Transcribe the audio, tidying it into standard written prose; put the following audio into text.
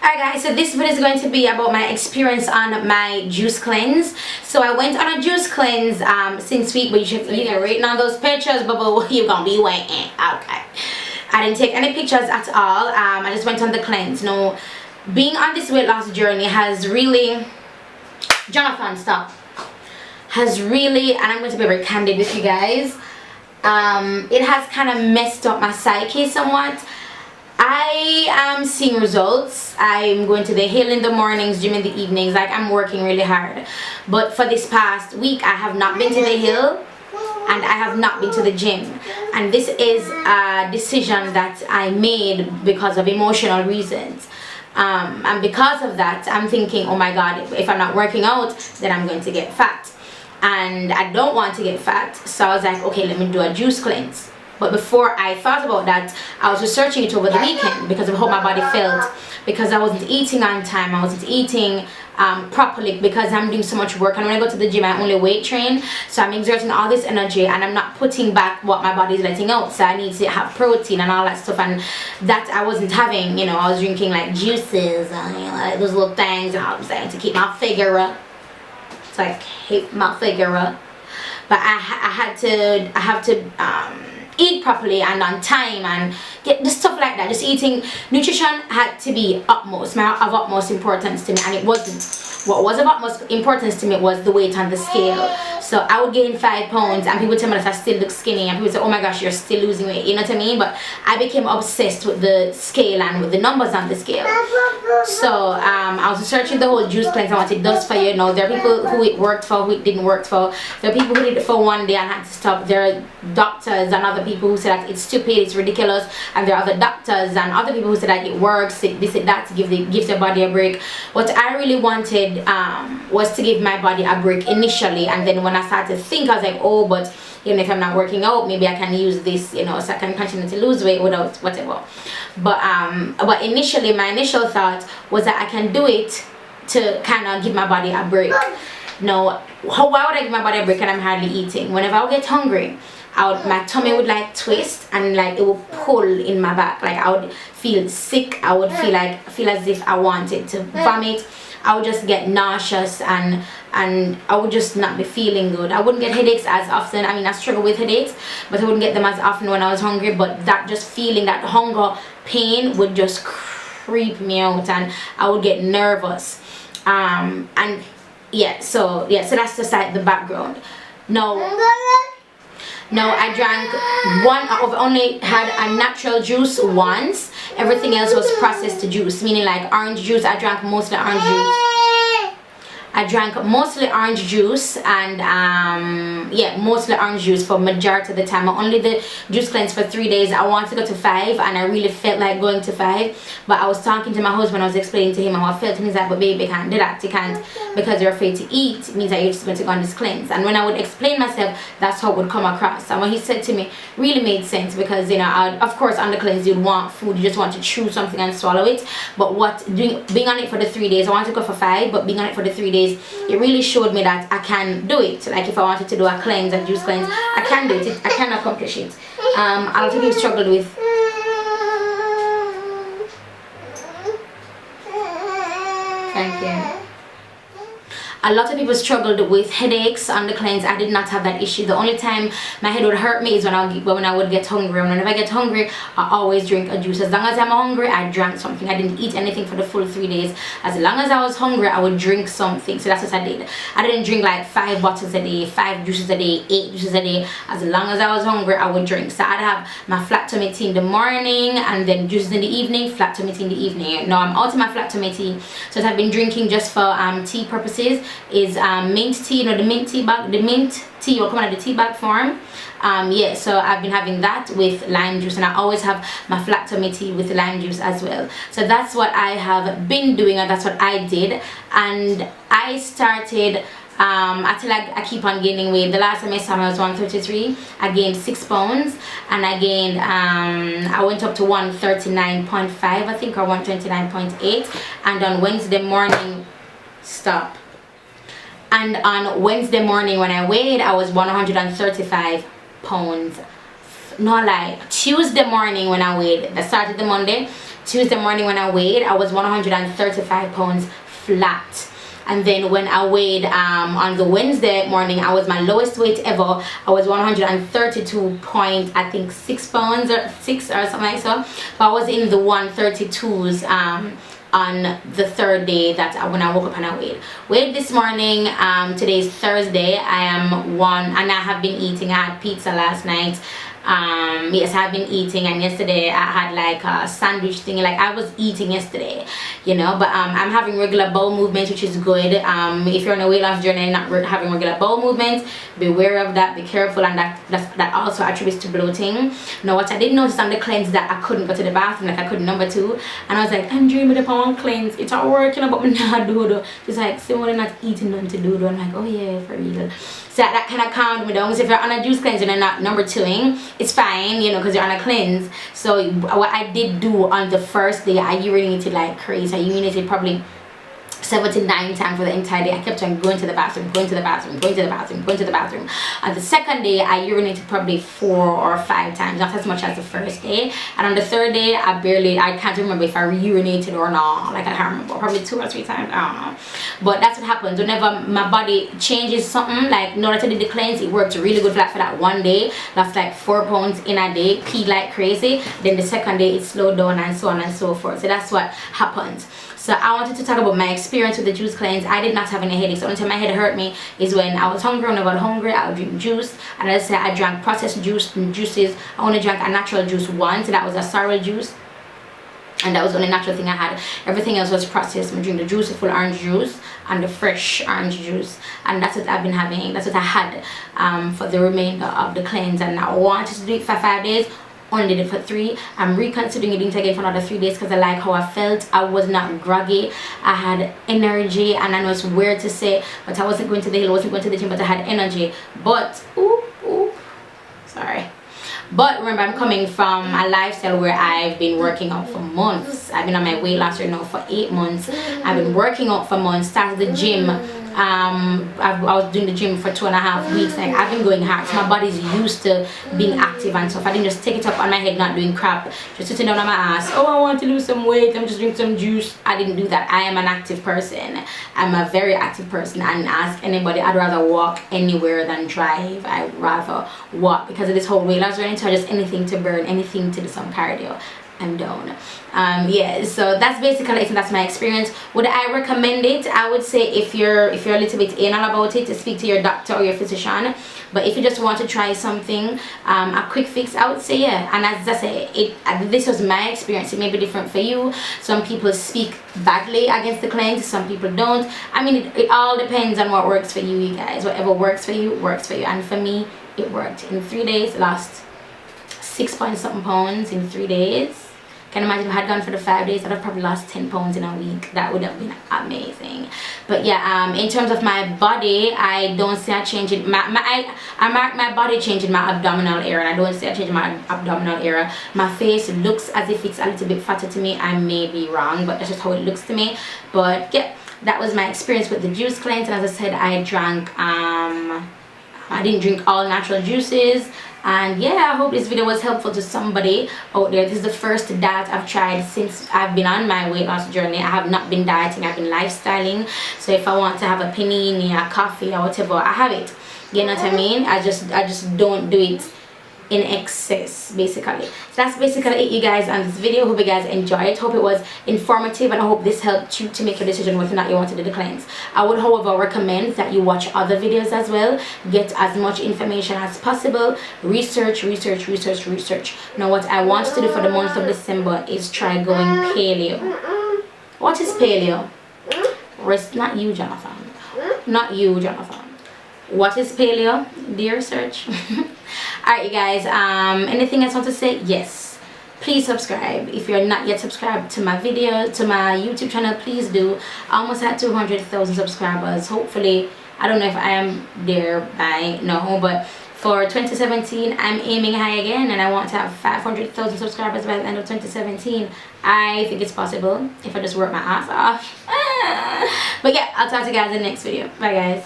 Alright guys, so this video is going to be about my experience on my juice cleanse. So I went on a juice cleanse since week, but you're rating on those pictures, but you're gonna be waiting. Okay. I didn't take any pictures at all. I just went on the cleanse. No, being on this weight loss journey has really, Jonathan, stop. Has really, and I'm going to be very candid with you guys. It has kind of messed up my psyche somewhat. I am seeing results. I'm going to the hill in the mornings, gym in the evenings. Like, I'm working really hard. But for this past week, I have not been to the hill and I have not been to the gym. And this is a decision that I made because of emotional reasons. And because of that, I'm thinking, oh my God, if I'm not working out, then I'm going to get fat. And I don't want to get fat. So I was like, okay, let me do a juice cleanse. But before I thought about that, I was researching it over the weekend because of how my body felt. Because I wasn't eating on time, I wasn't eating properly because I'm doing so much work. And when I go to the gym, I only weight train. So I'm exerting all this energy and I'm not putting back what my body is letting out. So I need to have protein and all that stuff. And that I wasn't having, you know, I was drinking like juices and, you know, like those little things, and all I'm saying, to keep my figure up. So I keep my figure up. But I have to eat properly and on time and get the stuff like that. Just eating, nutrition had to be of utmost importance to me, and it wasn't. What was of utmost importance to me was the weight on the scale. So I would gain 5 pounds and people tell me that I still look skinny, and people say, oh my gosh, you're still losing weight, you know what I mean? But I became obsessed with the scale and with the numbers on the scale. So I was researching the whole juice cleanse and what it does for you. You know, there are people who it worked for, who it didn't work for. There are people who did it for one day and had to stop. There are doctors and other people who said that it's stupid, it's ridiculous, and there are other doctors and other people who said that it works, this and that, gives your body a break. What I really wanted was to give my body a break initially, and then when I started to think, I was like, oh, but you know, if I'm not working out, maybe I can use this, you know, so I can continue to lose weight without whatever. But initially, my initial thought was that I can do it to kind of give my body a break. Now, why would I give my body a break and I'm hardly eating? Whenever I would get hungry, my tummy would like twist and like it would pull in my back. Like I would feel sick. I would feel as if I wanted to vomit. I would just get nauseous and I would just not be feeling good. I wouldn't get headaches as often. I mean, I struggle with headaches, but I wouldn't get them as often when I was hungry. But that just feeling, that hunger pain would just creep me out and I would get nervous. And yeah, so that's just like the background. No, I drank I've only had a natural juice once. Everything else was processed juice, meaning like orange juice. I drank mostly orange juice. And yeah, mostly orange juice for majority of the time. I only did juice cleanse for 3 days. I wanted to go to 5 and I really felt like going to 5, but I was talking to my husband. I was explaining to him how I felt, and he's like, but baby, you can't do that. You can't, because you're afraid to eat. It means that you're just going to go on this cleanse. And when I would explain myself, that's how it would come across. And what he said to me really made sense, because you know, of course on the cleanse you'd want food, you just want to chew something and swallow it. But being on it for the 3 days, I wanted to go for 5, but being on it for the 3 days, it really showed me that I can do it. Like if I wanted to do a cleanse, a juice cleanse, I can do it. I can accomplish it. A lot of people struggled with. Thank you. A lot of people struggled with headaches on the cleanse. I did not have that issue. The only time my head would hurt me is when I would get hungry. And whenever I get hungry, I always drink a juice. As long as I'm hungry, I drank something. I didn't eat anything for the full 3 days. As long as I was hungry, I would drink something. So that's what I did. I didn't drink like 5 bottles a day, 5 juices a day, 8 juices a day. As long as I was hungry, I would drink. So I'd have my flat tummy tea in the morning and then juices in the evening, flat tummy tea in the evening. Now I'm out of my flat tummy tea. So what I've been drinking just for tea purposes is mint tea. You know, the mint tea will come out of the tea bag form. Yeah, so I've been having that with lime juice, and I always have my flat tummy tea with lime juice as well. So that's what I have been doing, and that's what I did. And I started until I keep on gaining weight. The last time I saw me, I was 133. I gained 6 pounds, and I gained I went up to 139.5, I think, or 129.8. And on Wednesday morning, and on Wednesday morning when I weighed, I was 135 pounds. No lie. Tuesday morning when I weighed, that started the Monday. Tuesday morning when I weighed, I was 135 pounds flat. And then when I weighed on the Wednesday morning, I was my lowest weight ever. I was 132.6 pounds or 6 or something like so. But I was in the 132s on the third day when I woke up and I weighed this morning. Today's Thursday. I am and I have been eating. I had pizza last night. Yes, I've been eating, and yesterday I had like a sandwich thing. Like I was eating yesterday, you know, but I'm having regular bowel movements, which is good. If you're on a weight loss journey and not having regular bowel movements, beware of that, be careful, and that also attributes to bloating. Now what I did notice on the cleanse that I couldn't go to the bathroom, like I couldn't number 2, and I was like, I'm dreaming of one cleanse, it's all working, but me not do though. She's like, someone not eating nothing to do though. I'm like, oh yeah, for real. So that kind of calmed me down. So if you're on a juice cleanse and you're not number 2ing, it's fine, you know, because you're on a cleanse. So what I did do on the first day, I urinated like crazy. I urinated probably 7 to 9 times for the entire day. I kept on going to the bathroom, going to the bathroom, going to the bathroom, going to the bathroom. On the second day, I urinated probably 4 or 5 times, not as much as the first day. And on the third day, I can't remember if I urinated or not. Like I can't remember, probably 2 or 3 times, I don't know. But that's what happens whenever my body changes something. Like now that I did the cleanse, it worked really good for that one day. Lost like 4 pounds in a day, peed like crazy. Then the second day, it slowed down and so on and so forth. So that's what happens. So I wanted to talk about my experience with the juice cleanse. I did not have any headaches. The only time my head hurt me is when I was hungry. When I got hungry, I would drink juice. And as I said, I drank processed juices. I only drank a natural juice once. That was a sorrel juice. And that was the only natural thing I had. Everything else was processed. I drink the juiceable orange juice and the fresh orange juice. And that's what I've been having. That's what I had for the remainder of the cleanse. And I wanted to do it for 5 days. Only did it for 3. I'm reconsidering doing it again for another 3 days because I like how I felt. I was not groggy. I had energy, and I know it's weird to say, but I wasn't going to the hill, I wasn't going to the gym, but I had energy. But sorry. But remember, I'm coming from a lifestyle where I've been working out for months. I've been on my weight loss journey now for 8 months. I've been working out for months. Started the gym. I was doing the gym for 2.5 weeks. Like I've been going hard, so my body's used to being active and stuff. I didn't just take it up on my head, not doing crap, just sitting down on my ass. Oh, I want to lose some weight, I'm just drinking some juice. I didn't do that. I am an active person. I'm a very active person, and ask anybody, I'd rather walk anywhere than drive. I'd rather walk because of this whole weight loss journey. So just anything to burn, anything to do some cardio. I'm down. Yeah, so that's basically it, and that's my experience. Would I recommend it? I would say if you're a little bit anal about it, to speak to your doctor or your physician. But if you just want to try something, a quick fix, I would say yeah. And as I say, this was my experience. It may be different for you. Some people speak badly against the cleanse, some people don't. I mean, it all depends on what works for you guys. Whatever works for you, works for you. And for me, it worked. In 3 days, lost 6-point-something pounds in 3 days. Can you imagine if I had gone for the 5 days, I'd have probably lost 10 pounds in a week. That would have been amazing. But yeah, in terms of my body, I don't see a change in I mark my body change in my abdominal area, and I don't see a change in my abdominal area. My face looks as if it's a little bit fatter to me. I may be wrong, but that's just how it looks to me. But yeah, that was my experience with the juice cleanse. And as I said, I didn't drink all natural juices. And yeah, I hope this video was helpful to somebody out there. This is the first diet I've tried since I've been on my weight loss journey. I have not been dieting, I've been lifestyling. So if I want to have a panini, a coffee or whatever, I have it. You know what I mean? I just don't do it in excess, basically. So that's basically it, you guys, on this video. Hope you guys enjoyed it. Hope it was informative, and I hope this helped you to make your decision whether or not you want to do the cleanse. I would, however, recommend that you watch other videos as well. Get as much information as possible. Research. Now what I want to do for the month of December is try going paleo. What is paleo? Not you, Jonathan. Not you, Jonathan. What is paleo? Do your research. Alright, you guys, anything else I want to say? Yes, please subscribe. If you're not yet subscribed to my video, to my YouTube channel, please do. I almost had 200,000 subscribers. Hopefully, I don't know if I am there by now, but for 2017, I'm aiming high again, and I want to have 500,000 subscribers by the end of 2017. I think it's possible if I just work my ass off. But yeah, I'll talk to you guys in the next video. Bye, guys.